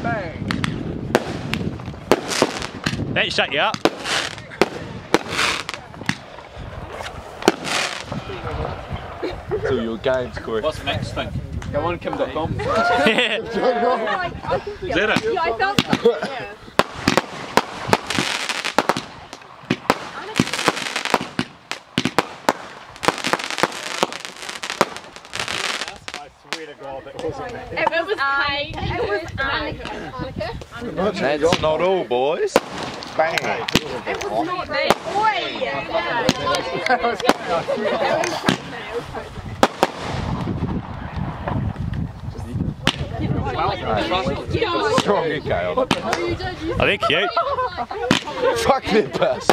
Bang. That shut you up. So your games, Corey. What's Max think? Go on, Kim.com. Yeah. Is that it? Yeah, I felt that. Yeah. It was Kate. It was Annika. That's not all, boys. Bang. It was not me. Boy. Strong UK on it. Are they cute? Fuck their pass.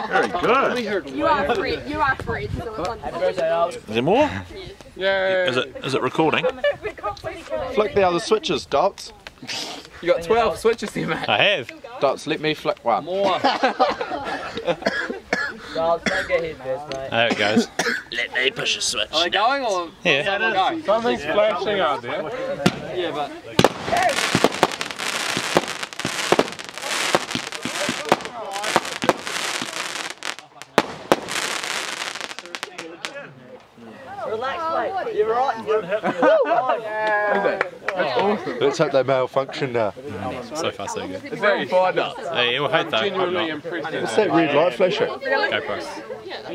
Very good. You are free. You are free. Is there more? Yeah. Is it recording? Flick the other switches, Dots. You got 12 switches there, mate. I have. Dots, let me flick one. More. Don't get hit first, mate. There it goes. Let me push a switch. Are they going or? Yeah. Something's flashing out there. Yeah, but. Relax, mate. You're right. That's awesome. Let's hope they malfunction now. So far, so good. It's very fine now. Hey, we'll hope though. Genuinely impressed. What's that red light flashing? GoPro.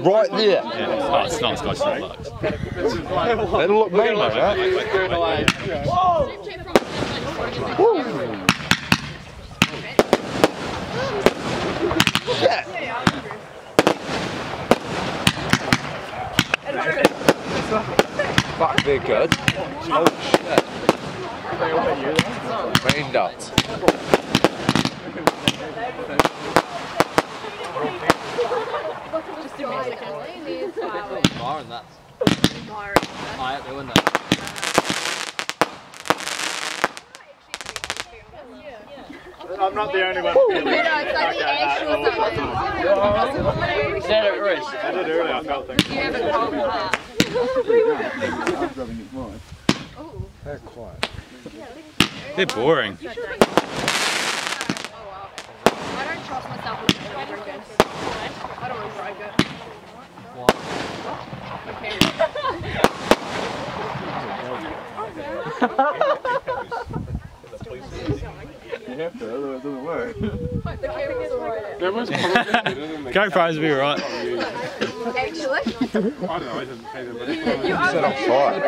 Right there. Yeah. Oh, it's not. It's got some bugs. That'll look mean, mate. Yeah. Fuck, they're good. Oh shit. Rain dots. Fire and that's. Fire. Oh, yeah, they win I'm not the only one feeling it. It's like the edge or something. Set it, Rich. I did earlier, I felt things. You have a cold heart. They're quiet. They're boring. I don't trust myself with the drinkers. I don't want to break it. You have to, otherwise it doesn't work. The camera's alright. There was probably GoPros will be right. Actually? I don't know, I didn't pay them. Set on fire.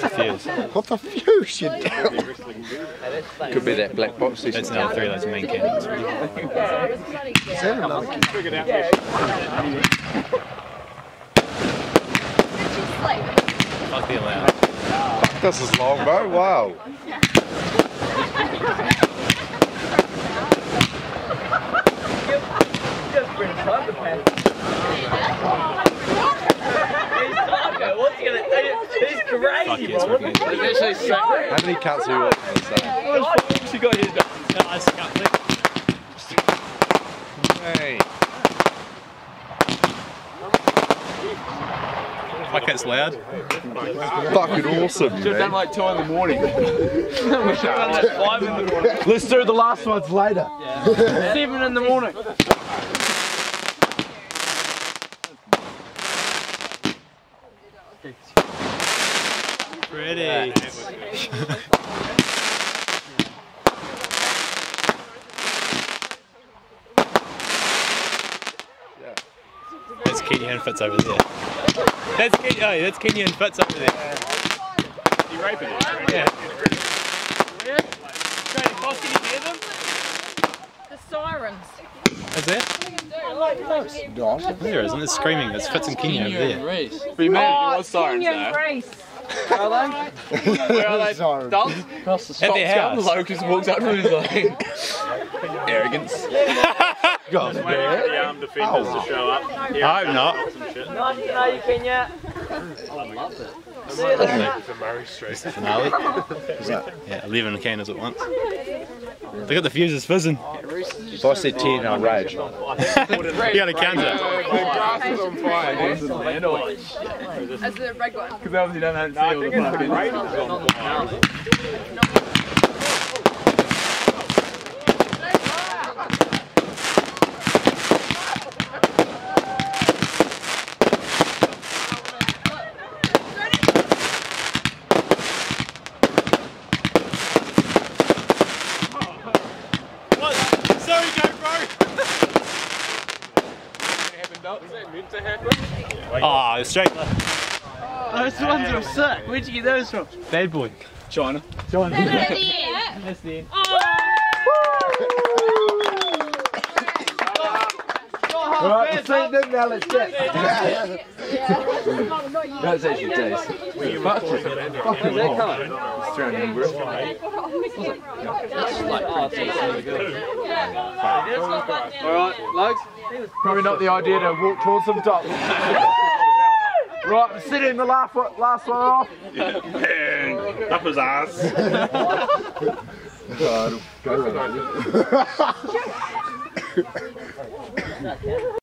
Fuse. What the fuse, you damn? Could be that black box. That's another 3 of those main cannons. Is that another key? Figured out Must be allowed. Fuck, this is long, bro. Wow. What's he gonna do? He's crazy, Fuck yes, we're good. How many cuts are you watching this day? She got his. Hey. Fuck, that's loud. Fucking awesome, Should have done man. like 2 in the morning. We should have done like 5 in the morning. Let's do the last ones later. 7 in the morning. Pretty. That's Kenya and Fitz over there. That's Kenya. Oh, that's Kenya and Fitz over there. You raping it? Yeah. Trying to cost, can you hear them? The sirens. Is there? There isn't. It's screaming. It's Fitz and Kenya over there. We made it. It was sirens though. Grace. Where are they? Where are they? Dance? At their house. Locust walks up to him and he's like, arrogance. God, Waiting for the armed defenders to show up. I hope not. Nice to know you, Kenya. I love it. For Murray Street. Finale. Yeah, 11 cannons at once. They got the fuses fizzing. if I said 10, I'd rage. You gotta count it. The grass is on fire. As the red one. Because obviously don't have to see all the fucking... Sorry, GoPro! Ah, straight left. Those ones are sick. Where'd you get those from? Bad boy. China. China. That's the end. Right, the same thing now, let's get. That's actually taste. Fucking that colour. It's surrounding grip. Alright, Lugs. Probably not the idea to walk towards them top. Right, I'm sitting the last one off. Up his ass. God, go for that.